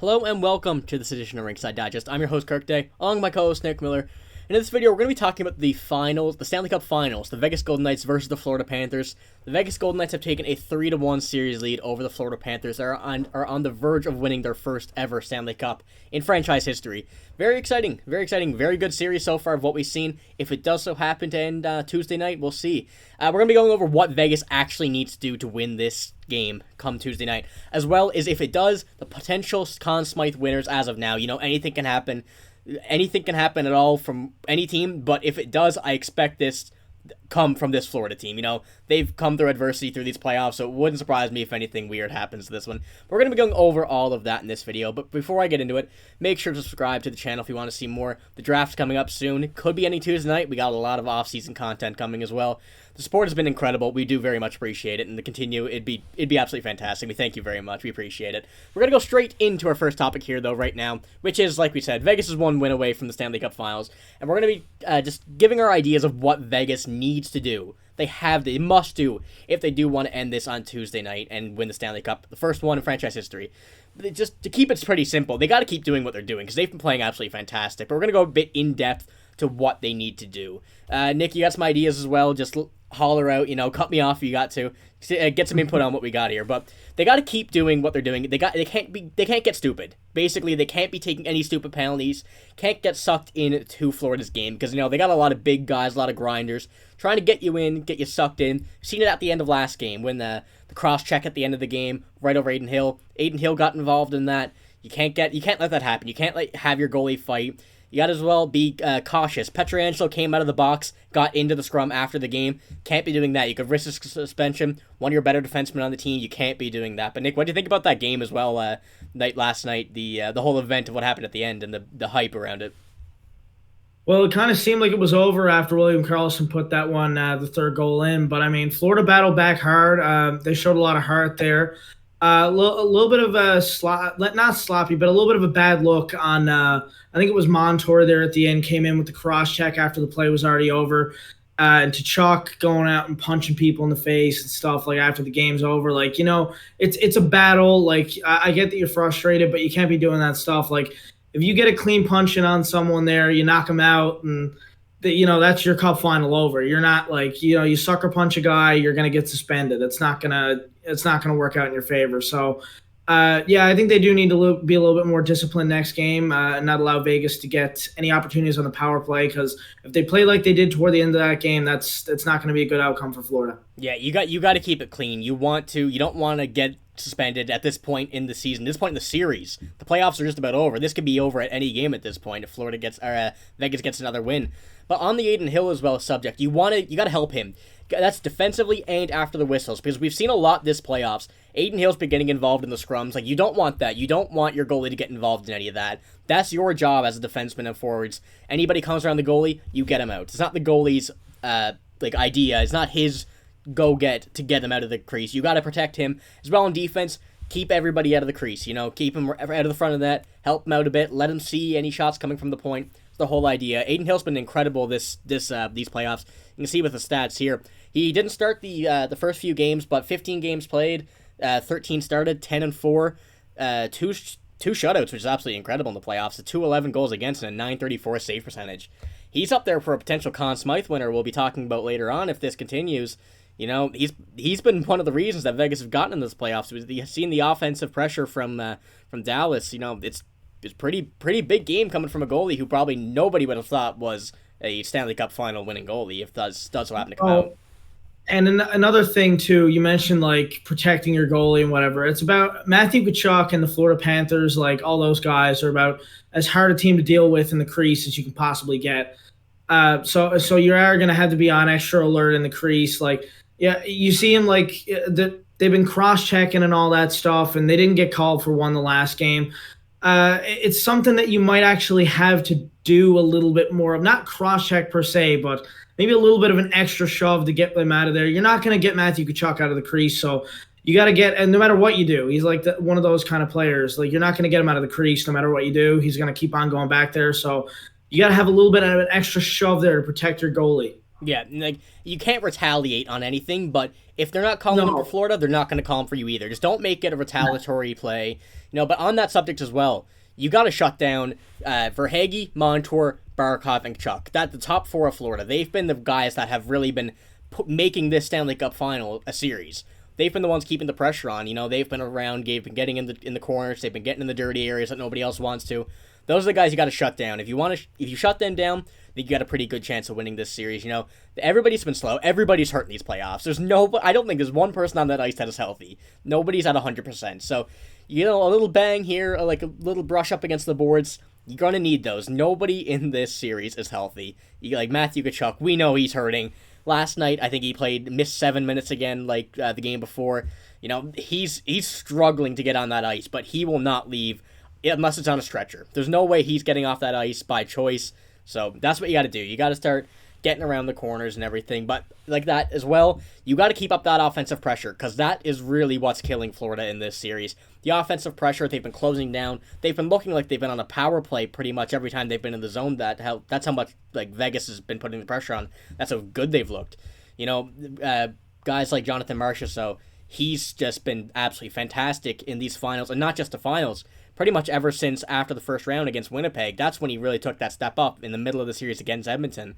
Hello and welcome to this edition of Ringside Digest. I'm your host Kirk Day, along with my co-host Nick Miller. And in this video, we're going to be talking about the finals, the Stanley Cup Finals, the Vegas Golden Knights versus the Florida Panthers. The Vegas Golden Knights have taken a 3-1 series lead over the Florida Panthers, are on the verge of winning their first ever Stanley Cup in franchise history. Very exciting, very good series so far of what we've seen. If it does so happen to end Tuesday night, we'll see. We're going to be going over what Vegas actually needs to do to win this game come Tuesday night, as well as if it does, the potential Conn Smythe winners as of now. You know, anything can happen. Anything can happen at all from any team, but if it does, I expect this come from this Florida team. You know, they've come through adversity through these playoffs, so it wouldn't surprise me if anything weird happens to this one. We're going to be going over all of that in this video, but before I get into it, make sure to subscribe to the channel if you want to see more. The draft's coming up soon. It could be any Tuesday night. We got a lot of off-season content coming as well. The support has been incredible. We do very much appreciate it, and to continue, it'd be absolutely fantastic. We thank you very much. We appreciate it. We're going to go straight into our first topic here, though, right now, which is, like we said, Vegas is one win away from the Stanley Cup Finals, and we're going to be just giving our ideas of what Vegas needs to do. They must do if they do want to end this on Tuesday night and win the Stanley Cup, the first one in franchise history. Just to keep it pretty simple, they got to keep doing what they're doing because they've been playing absolutely fantastic. But we're going to go a bit in depth to what they need to do. Nick, you got some ideas as well. Just holler out, cut me off if you got to. Get some input on what we got here. But they got to keep doing what they're doing. They can't get stupid. Basically, they can't be taking any stupid penalties. Can't get sucked into Florida's game because they got a lot of big guys, a lot of grinders trying to get you in, get you sucked in. Seen it at the end of last game when the cross check at the end of the game right over Adin Hill. Adin Hill got involved in that. You can't let that happen. You can't have your goalie fight. You got to as well be cautious. Pietrangelo came out of the box, got into the scrum after the game. Can't be doing that. You could risk a suspension. One of your better defensemen on the team. You can't be doing that. But Nick, what do you think about that game as well? Last night, the whole event of what happened at the end and the hype around it. Well, it kind of seemed like it was over after William Karlsson put that one, the third goal in. But, I mean, Florida battled back hard. They showed a lot of heart there. A little bit of a not sloppy, but a little bit of a bad look on, I think it was Montour there at the end, came in with the cross check after the play was already over. And Tkachuk going out and punching people in the face and stuff like after the game's over. Like, it's a battle. Like, I get that you're frustrated, but you can't be doing that stuff. Like, if you get a clean punching on someone there, you knock them out, and that's your cup final over. You're not like, you sucker punch a guy, you're gonna get suspended. It's not gonna work out in your favor. So, I think they do need to be a little bit more disciplined next game, and not allow Vegas to get any opportunities on the power play. Because if they play like they did toward the end of that game, that's not going to be a good outcome for Florida. Yeah, you got to keep it clean. You don't want to get suspended at this point in the season, this point in the series. The playoffs are just about over. This could be over at any game at this point if Vegas gets another win. But on the Adin Hill as well subject, you got to help him. That's defensively and after the whistles, because we've seen a lot this playoffs. Adin Hill's been getting involved in the scrums. Like, you don't want that. You don't want your goalie to get involved in any of that. That's your job as a defenseman and forwards. Anybody comes around the goalie, you get him out. It's not the goalie's idea. It's not his to get them out of the crease. You got to protect him as well on defense. Keep everybody out of the crease. Keep him out of the front of that. Help him out a bit. Let him see any shots coming from the point. It's the whole idea. Adin Hill's been incredible these playoffs. You can see with the stats here. He didn't start the first few games, but 15 games played, 13 started, 10-4, two shutouts, which is absolutely incredible in the playoffs. The 211 goals against and a 934 save percentage. He's up there for a potential Conn Smythe winner. We'll be talking about later on if this continues. He's been one of the reasons that Vegas have gotten in this playoffs. We've seen the offensive pressure from Dallas. It's pretty big game coming from a goalie who probably nobody would have thought was a Stanley Cup final winning goalie if does so happen to come out. And another thing too, you mentioned like protecting your goalie and whatever. It's about Matthew Tkachuk and the Florida Panthers. Like, all those guys are about as hard a team to deal with in the crease as you can possibly get. So you are going to have to be on extra alert in the crease. Like, yeah, you see him like they've been cross checking and all that stuff, and they didn't get called for one the last game. It's something that you might actually have to do a little bit more of, not cross check per se, but maybe a little bit of an extra shove to get them out of there. You're not going to get Matthew Tkachuk out of the crease, so you got to get, and no matter what you do, he's like one of those kind of players. Like, you're not going to get him out of the crease no matter what you do. He's going to keep on going back there, so you got to have a little bit of an extra shove there to protect your goalie. Yeah, like you can't retaliate on anything, but if they're not calling them for No. Florida, they're not going to call them for you either. Just don't make it a retaliatory play, But on that subject as well, you got to shut down Verhaeghe, Montour, Barkov, and Chuck. That the top four of Florida. They've been the guys that have really been making this Stanley Cup final a series. They've been the ones keeping the pressure on. They've been around, they've been getting in the corners, they've been getting in the dirty areas that nobody else wants to. Those are the guys you got to shut down. If you shut them down, I think you got a pretty good chance of winning this series. Everybody's been slow. Everybody's hurt in these playoffs. I don't think there's one person on that ice that is healthy. Nobody's at 100%. So, a little bang here, like a little brush up against the boards. You're gonna need those. Nobody in this series is healthy. Like Matthew Tkachuk, we know he's hurting. Last night, I think he missed 7 minutes again, like the game before. He's struggling to get on that ice, but he will not leave unless it's on a stretcher. There's no way he's getting off that ice by choice. So that's what you got to do. You got to start getting around the corners and everything. But like that as well, you got to keep up that offensive pressure because that is really what's killing Florida in this series. The offensive pressure, they've been closing down. They've been looking like they've been on a power play pretty much every time they've been in the zone. That's how much like Vegas has been putting the pressure on. That's how good they've looked. Guys like Jonathan Marchessault, he's just been absolutely fantastic in these finals, and not just the finals. Pretty much ever since after the first round against Winnipeg, that's when he really took that step up in the middle of the series against Edmonton.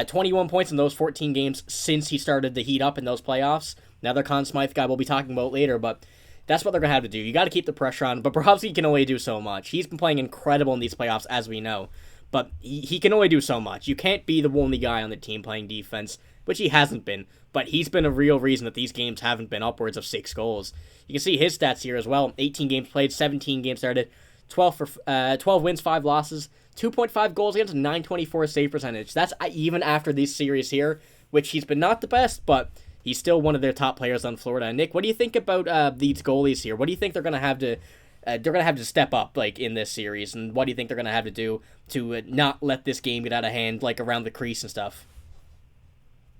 21 points in those 14 games since he started to heat up in those playoffs. Another Conn Smythe guy we'll be talking about later, but that's what they're going to have to do. You got to keep the pressure on, but perhaps he can only do so much. He's been playing incredible in these playoffs, as we know, but he can only do so much. You can't be the only guy on the team playing defense, which he hasn't been, but he's been a real reason that these games haven't been upwards of 6 goals. You can see his stats here as well. 18 games played, 17 games started, 12 wins, 5 losses, 2.5 goals against, 924 save percentage. That's even after this series here, which he's been not the best, but he's still one of their top players on Florida. Nick, what do you think about these goalies here? What do you think they're going to have to step up like in this series, and what do you think they're going to have to do to not let this game get out of hand, like around the crease and stuff?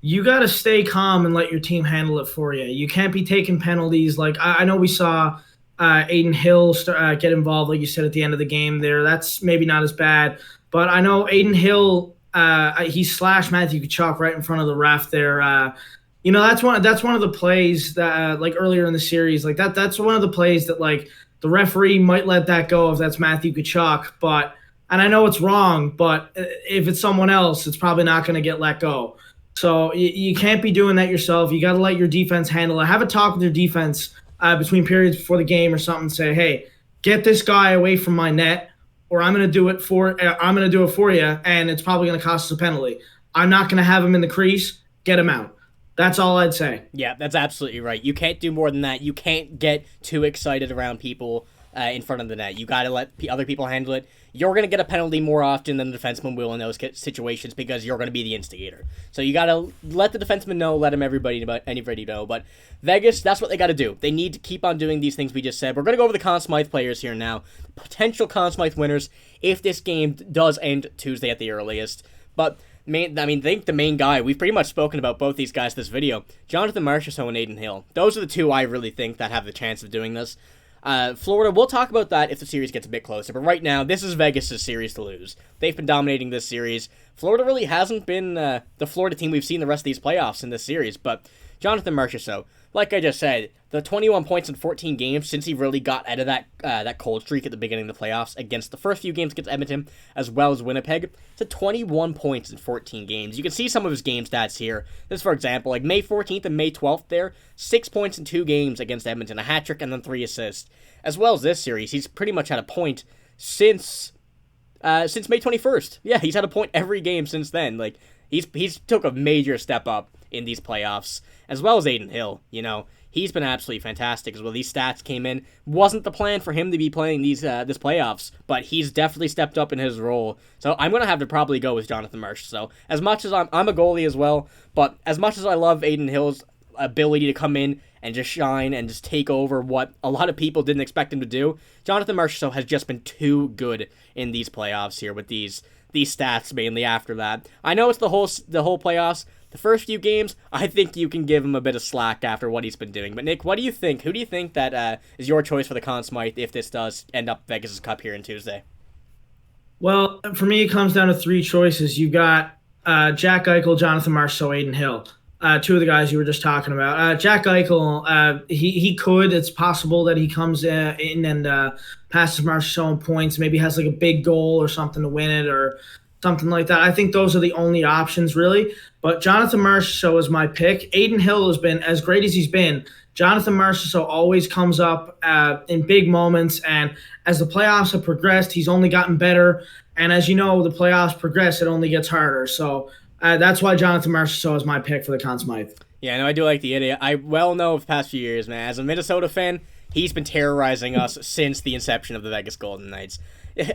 You got to stay calm and let your team handle it for you. You can't be taking penalties. Like I know we saw Adin Hill get involved, like you said, at the end of the game there. That's maybe not as bad. But I know Adin Hill, he slashed Matthew Tkachuk right in front of the ref there. That's one of the plays that like earlier in the series, like that's one of the plays that like the referee might let that go if that's Matthew Tkachuk. And I know it's wrong, but if it's someone else, it's probably not going to get let go. So you can't be doing that yourself. You got to let your defense handle it. Have a talk with your defense between periods before the game or something. Say, hey, get this guy away from my net, or I'm going to do it for you, and it's probably going to cost us a penalty. I'm not going to have him in the crease. Get him out. That's all I'd say. Yeah, that's absolutely right. You can't do more than that. You can't get too excited around people in front of the net. You got to let other people handle it. You're going to get a penalty more often than the defenseman will in those situations because you're going to be the instigator. So you got to let the defenseman know, let anybody know. But Vegas, that's what they got to do. They need to keep on doing these things we just said. We're going to go over the Conn Smythe players here now. Potential Conn Smythe winners if this game does end Tuesday at the earliest. But I think the main guy, we've pretty much spoken about both these guys this video, Jonathan Marchessault and Adin Hill. Those are the two I really think that have the chance of doing this. Florida, we'll talk about that if the series gets a bit closer, but right now, this is Vegas' series to lose. They've been dominating this series. Florida really hasn't been the Florida team we've seen the rest of these playoffs in this series, but Jonathan Marchessault, like I just said, the 21 points in 14 games since he really got out of that cold streak at the beginning of the playoffs against the first few games against Edmonton as well as Winnipeg, to 21 points in 14 games. You can see some of his game stats here. This, for example, like May 14th and May 12th there, 6 points in 2 games against Edmonton, a hat trick and then 3 assists. As well as this series, he's pretty much had a point since May 21st. Yeah, he's had a point every game since then. Like he's took a major step up in these playoffs, as well as Adin Hill. He's been absolutely fantastic as well. These stats came in. Wasn't the plan for him to be playing this playoffs, but he's definitely stepped up in his role. So I'm going to have to probably go with Jonathan Marchessault. So as much as I'm a goalie as well, but as much as I love Adin Hill's ability to come in and just shine and just take over what a lot of people didn't expect him to do, Jonathan Marchessault has just been too good in these playoffs here with these stats mainly after that. I know it's the whole playoffs. The first few games, I think you can give him a bit of slack after what he's been doing. But Nick, what do you think? Who do you think that is your choice for the Conn Smythe if this does end up Vegas' Cup here on Tuesday? Well, for me, it comes down to 3 choices. You got Jack Eichel, Jonathan Marchessault, Adin Hill. Two of the guys you were just talking about. Jack Eichel, he could. It's possible that he comes in and passes Marchessault in points. Maybe has like a big goal or something to win it or something like that. I think those are the only options really. But Jonathan Marchessault is my pick. Adin Hill has been as great as he's been. Jonathan Marchessault always comes up in big moments, and as the playoffs have progressed, he's only gotten better. And as you know, the playoffs progress, it only gets harder. So that's why Jonathan Marchessault is my pick for the Conn Smythe. Yeah, no, I do like the idiot. I well know of the past few years, man. As a Minnesota fan, he's been terrorizing us since the inception of the Vegas Golden Knights.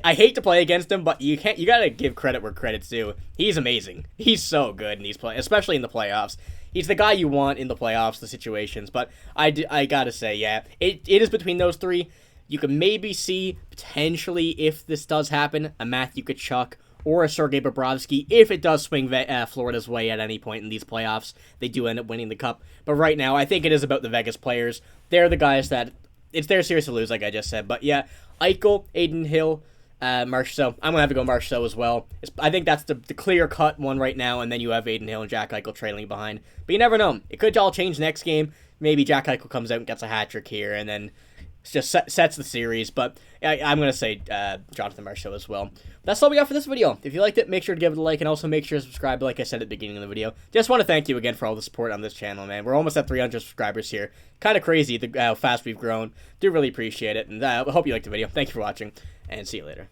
I hate to play against him, but you gotta give credit where credit's due. He's amazing. He's so good in these especially in the playoffs. He's the guy you want in the playoffs, the situations. But I gotta say, yeah, it is between those three. You can maybe see, potentially, if this does happen, a Matthew Tkachuk or a Sergei Bobrovsky, if it does swing Florida's way at any point in these playoffs. They do end up winning the Cup. But right now, I think it is about the Vegas players. They're the guys that, it's their series to lose, like I just said. But yeah, Eichel, Adin Hill, Marchessault. I'm going to have to go Marchessault as well. I think that's the clear-cut one right now, and then you have Adin Hill and Jack Eichel trailing behind. But you never know. It could all change next game. Maybe Jack Eichel comes out and gets a hat trick here, and then just sets the series. But I'm going to say Jonathan Marchessault as well. That's all we got for this video. If you liked it, make sure to give it a like, and also make sure to subscribe like I said at the beginning of the video. Just want to thank you again for all the support on this channel, man. We're almost at 300 subscribers here. Kind of crazy how fast we've grown. Do really appreciate it, and I hope you liked the video. Thank you for watching, and see you later.